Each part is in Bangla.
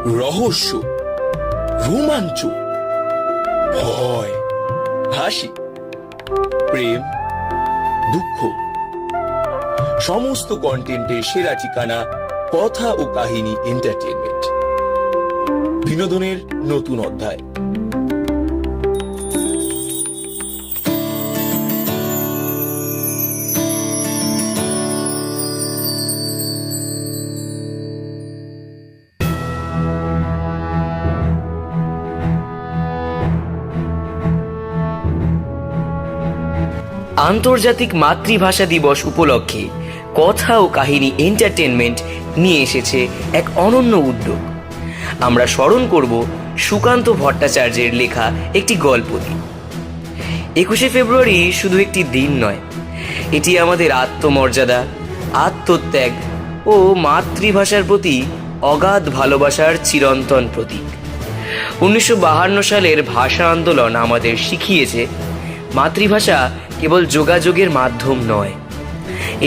রহস্য, রোমাঞ্চ, ভয়, হাসি, প্রেম, দুঃখ, সমস্ত কন্টেন্টের সেরা ঠিকানা কথা ও কাহিনী এন্টারটেনমেন্ট। বিনোদনের নতুন অধ্যায়। আন্তর্জাতিক মাতৃভাষা দিবস উপলক্ষে কথা ও কাহিনী এন্টারটেনমেন্ট নিয়ে এসেছে এক অনন্য উদ্যোগ। আমরা স্মরণ করব সুকান্ত ভট্টাচার্যের লেখা একটি গল্প দিন। 21শে ফেব্রুয়ারি শুধু একটি দিন নয়, এটি আমাদের আত্মমর্যাদা, আত্মত্যাগ ও মাতৃভাষার প্রতি অগাধ ভালোবাসার চিরন্তন প্রতীক। 1952 সালের ভাষা আন্দোলন আমাদের শিখিয়েছে মাতৃভাষা কেবল যোগাযোগের মাধ্যম নয়,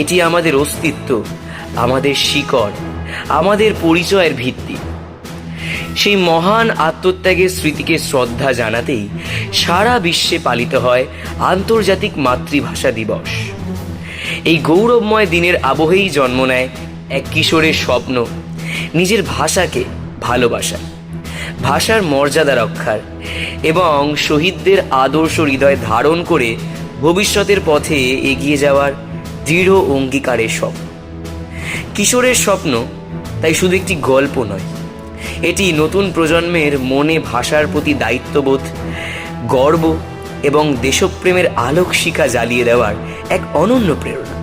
এটি আমাদের অস্তিত্ব, আমাদের শিকড়, আমাদের পরিচয়ের ভিত্তি। সেই মহান আত্মত্যাগের স্মৃতিকে শ্রদ্ধা জানাতেই সারা বিশ্বে পালিত হয় আন্তর্জাতিক মাতৃভাষা দিবস। এই গৌরবময় দিনের আবহেই জন্ম নেয় এক কিশোরের স্বপ্ন, নিজের ভাষাকে ভালোবাসা, ভাষার মর্যাদা রক্ষার এবং শহীদদের আদর্শ হৃদয় ধারণ করে ভবিষ্যতের পথে এগিয়ে যাওয়ার দৃঢ় অঙ্গীকারের স্বপ্ন। কিশোরের স্বপ্ন তাই শুধু একটি গল্প নয়, এটি নতুন প্রজন্মের মনে ভাষার প্রতি দায়িত্ববোধ, গর্ব এবং দেশপ্রেমের আলোক শিখা জ্বালিয়ে দেওয়ার এক অনন্য প্রেরণা।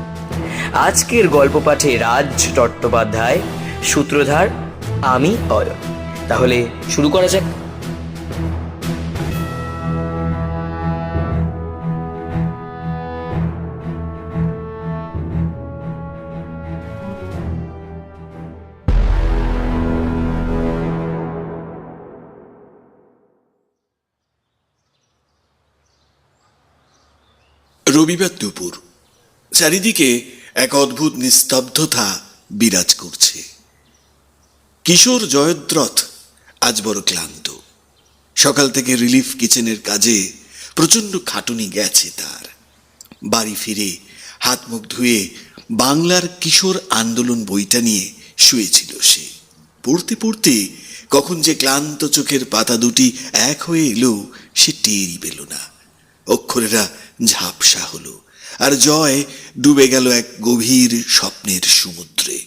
আজকের গল্প পাঠে রাজ চট্টোপাধ্যায়, সূত্রধার আমি অয়ন। তাহলে শুরু করা যাক। রবিবার দুপুর, চারিদিকে এক অদ্ভুত নিস্তব্ধতা বিরাজ করছে। কিশোর জয়দ্রথ আজ বড় ক্লান্ত। সকাল থেকে রিলিফ কিচেনের কাজে প্রচণ্ড খাটুনি গেছে তার। বাড়ি ফিরে হাত মুখ ধুয়ে বাংলার কিশোর আন্দোলন বইটা নিয়ে শুয়েছিল সে। পড়তে পড়তে কখন যে ক্লান্ত চোখের পাতা দুটি এক হয়ে এলো সে টেরই পেল না। অক্ষরেরা ঝাপসা হলো, আর জয় ডুবে গেল এক গভীর স্বপ্নের সমুদ্রে।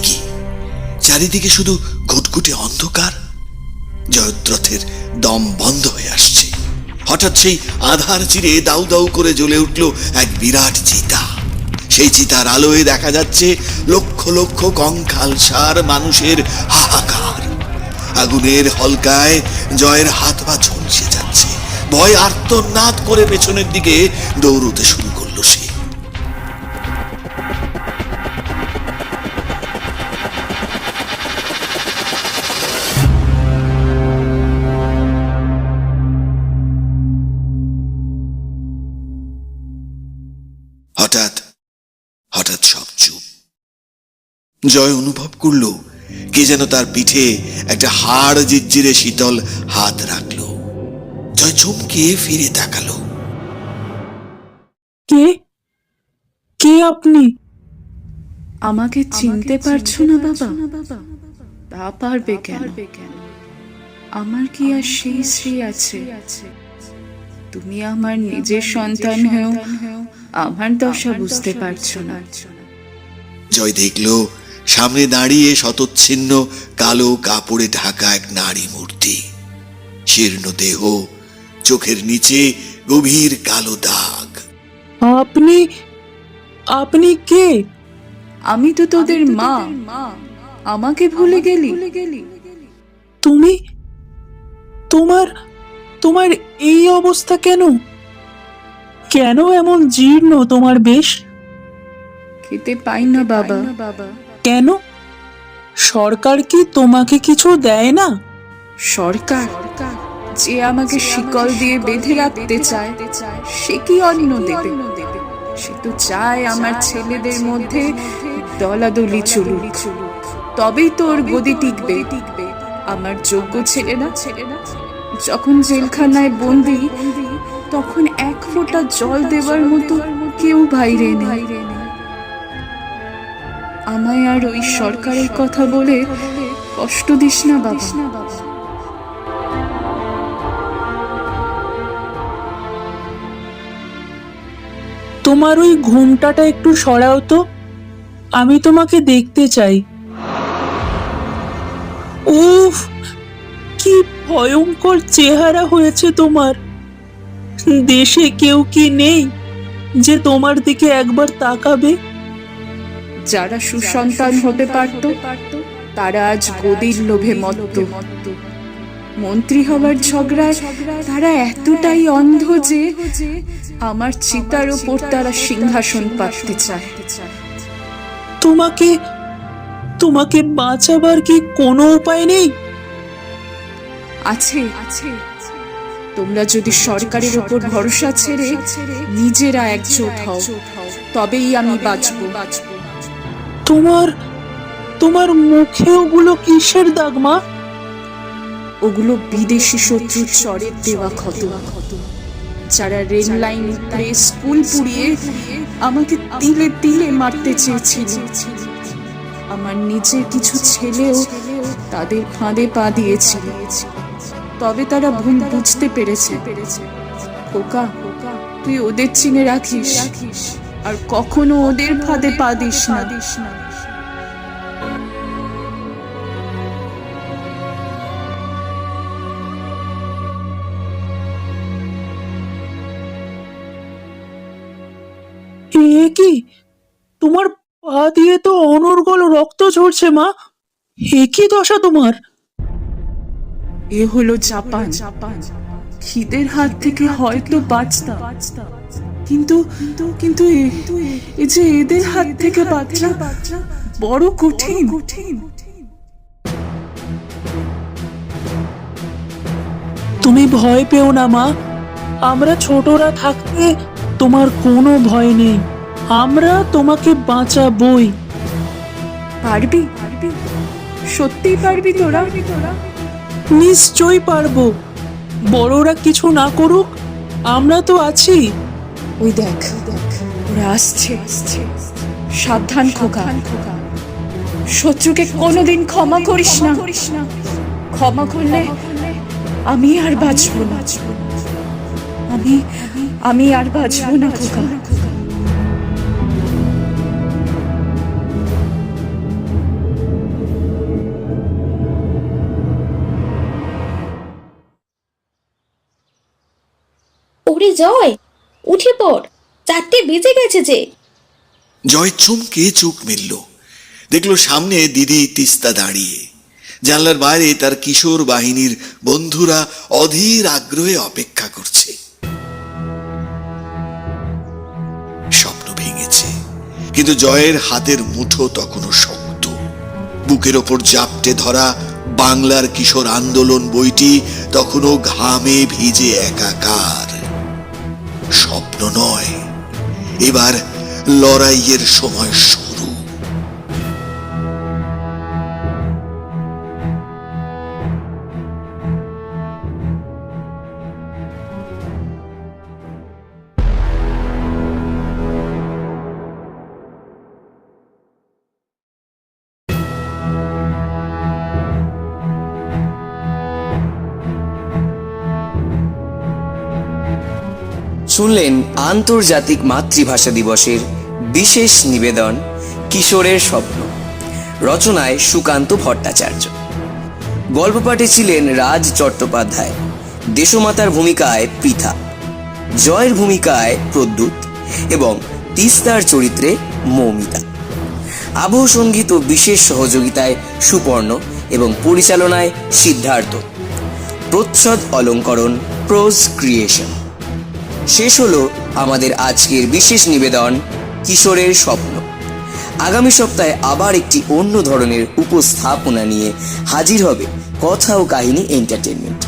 কি চারিদিকে শুধু ঘুটঘুটে অন্ধকার। জয়দ্রথের দম বন্ধ হয়ে আসছে। হঠাৎ সেই আধার চিরে দাউ দাউ করে জ্বলে উঠল এক বিরাট চিতা। সেই চিতার আলোয় দেখা যাচ্ছে লক্ষ লক্ষ কঙ্কালসার মানুষের হাহাকার। আগুনের হলকায় জয়ের হাত পা ঝলসে যাচ্ছে। ভয় আর্তনাদ করে পেছনের দিকে দৌড়তে শুরু করলো সে। হঠাৎ হঠাৎ সব চুপ। জয় অনুভব করল কে যেন তার পিঠে একটা হাড় জিজ্জিরে শীতল হাত রাখল। জয় চমকে ফিরে তাকালো। কে কে আপনি? আমাকে চিনতে পারছো না বাবা? তা পারবে কেন? আমার কি আর সেই শ্রী আছে? তুমি আমার নিজের সন্তান হয়েও আমার দশা বুঝতে পারছো না। জয় দেখল সামনে দাঁড়িয়ে শতচ্ছিন্ন কালো কাপড়ে ঢাকা এক নারী মূর্তি। শীর্ণ দেহ, চোখের নিচে গভীর কালো দাগ। আপনি আপনি কে? আমি তো তোদের মা। আমাকে ভুলে গেলি? তুমি তোমার তোমার এই অবস্থা কেন? কেন এমন জীর্ণ তোমার বেশ? খেতে পাই না বাবা। কেন? সরকার কি তোমাকে কিছু দেয় না? সরকার যে আমাকে শিকল দিয়ে বেঁধে রাখতে চায়, সে কি অন্ন দেবে? সে তো চায় আমার ছেলেদের মধ্যে দলাদলি চলুক, তবেই তোর গদি টিকবে। আমার যোগ্য ছেলেরা যখন জেলখানায় বন্দি, তখন এক ফোঁটা জল দেবার মতো কেউ বাইরে নেই। আমায় আর ওই সরকারের কথা বলে কষ্ট দিস না বাবা। তোমার ওই ঘুমটাটা একটু সরাও তো, আমি তোমাকে দেখতে চাই। উফ, কি ভয়ঙ্কর চেহারা হয়েছে তোমার। দেশে কেউ কি নেই যে তোমার দিকে একবার তাকাবে? যারা সুসন্তান হতে পারত তারা আজ গদির লোভে মত্ত। মন্ত্রী হবার ঝগড়ায় তারা এতটাই অন্ধ যে আমার চিতার উপর তারা সিংহাসন পাততে চায়। তোমাকে তোমাকে বাঁচাবার কি কোনো উপায় নেই? আছে, তোমরা যদি সরকারের উপর ভরসা ছেড়ে নিজেরা একজোট হও, তবেই আমি বাঁচব। তোমার মুখে ওগুলো কিসের দাগ মা? ওগুলো বিদেশি শত্রুর চরের দেওয়া ক্ষত। যারা রেল লাইন উপড়ে, স্কুল পুড়িয়ে আমাকে তিলে তিলে মারতে চেয়েছিল। আমার নিজের কিছু ছেলেও তাদের ফাঁদে পা দিয়েছিল, তবে তারা ভুল বুঝতে পেরেছে। খোকা, তুই ওদের চিনে রাখিস, আর কখনো ওদের ফাঁদে পা দিস না। এ কি, তোমার পা দিয়ে তো অনর্গল রক্ত ঝরছে মা। এ কি দশা তোমার? এ হলো জাপান। খিদের হাত থেকে হয়তো বাঁচতাম, কিন্তু কিন্তু এ যে এদের হাত থেকে বাঁচা বড় কঠিন। তুমি ভয় পেও না মা, আমরা ছোটরা থাকতে তোমার কোনো ভয় নেই। আমরা তোমাকে বাঁচাবই। পারবি? সত্যিই পারবি তোরা? নিশ্চয়ই পারবো। বড়রা কিছু না করুক, আমরা তো আছি। ওই দেখ, ওরা আসছে। সাবধান খোকা, শত্রুকে কোনোদিন ক্ষমা করিস না। ক্ষমা করলে আমি আর বাঁচবো না। আমি আর বাঁচবো না খোকা। ওরে জয়, উঠে পড়, 4টে বেজে গেছে যে। জয় চমকে চোখ মেলল, দেখলো সামনে দিদি তিস্তা দাঁড়িয়ে। জানলার বাইরে তার কিশোর বাহিনীর বন্ধুরা অধীর আগ্রহে অপেক্ষা করছে। স্বপ্ন ভেঙেছে, কিন্তু জয়ের হাতের মুঠো তখনও শক্ত। বুকের ওপর জাপটে ধরা বাংলার কিশোর আন্দোলন বইটি তখনও ঘামে ভিজে একাকার। স্বপ্ন নয়, এবার লড়াইয়ের সময় শুরু। শুনলেন আন্তর্জাতিক মাতৃভাষা দিবসের বিশেষ নিবেদন কিশোরের স্বপ্ন, রচনায় সুকান্ত ভট্টাচার্য। গল্প পাঠে ছিলেন রাজ চট্টোপাধ্যায়, দেশমাতার ভূমিকায় পৃথা, জয়ের ভূমিকায় প্রদ্যুৎ এবং তিস্তার চরিত্রে মৌমিতা। আবহ সঙ্গীত ও বিশেষ সহযোগিতায় সুপর্ণ এবং পরিচালনায় সিদ্ধার্থ। প্রচ্ছদ অলঙ্করণ প্রোজ ক্রিয়েশন। শেষ হলো আমাদের আজকের বিশেষ নিবেদন কিশোরের স্বপ্ন। আগামী সপ্তাহে আবার একটি অন্য ধরনের উপস্থাপনা নিয়ে হাজির হবে কথা ও কাহিনী এন্টারটেনমেন্ট।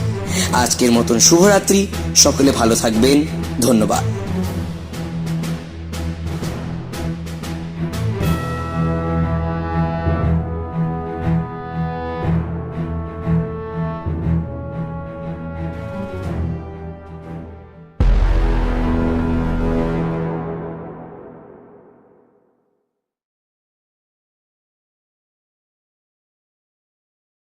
আজকের মতন শুভরাত্রি, সকলে ভালো থাকবেন, ধন্যবাদ।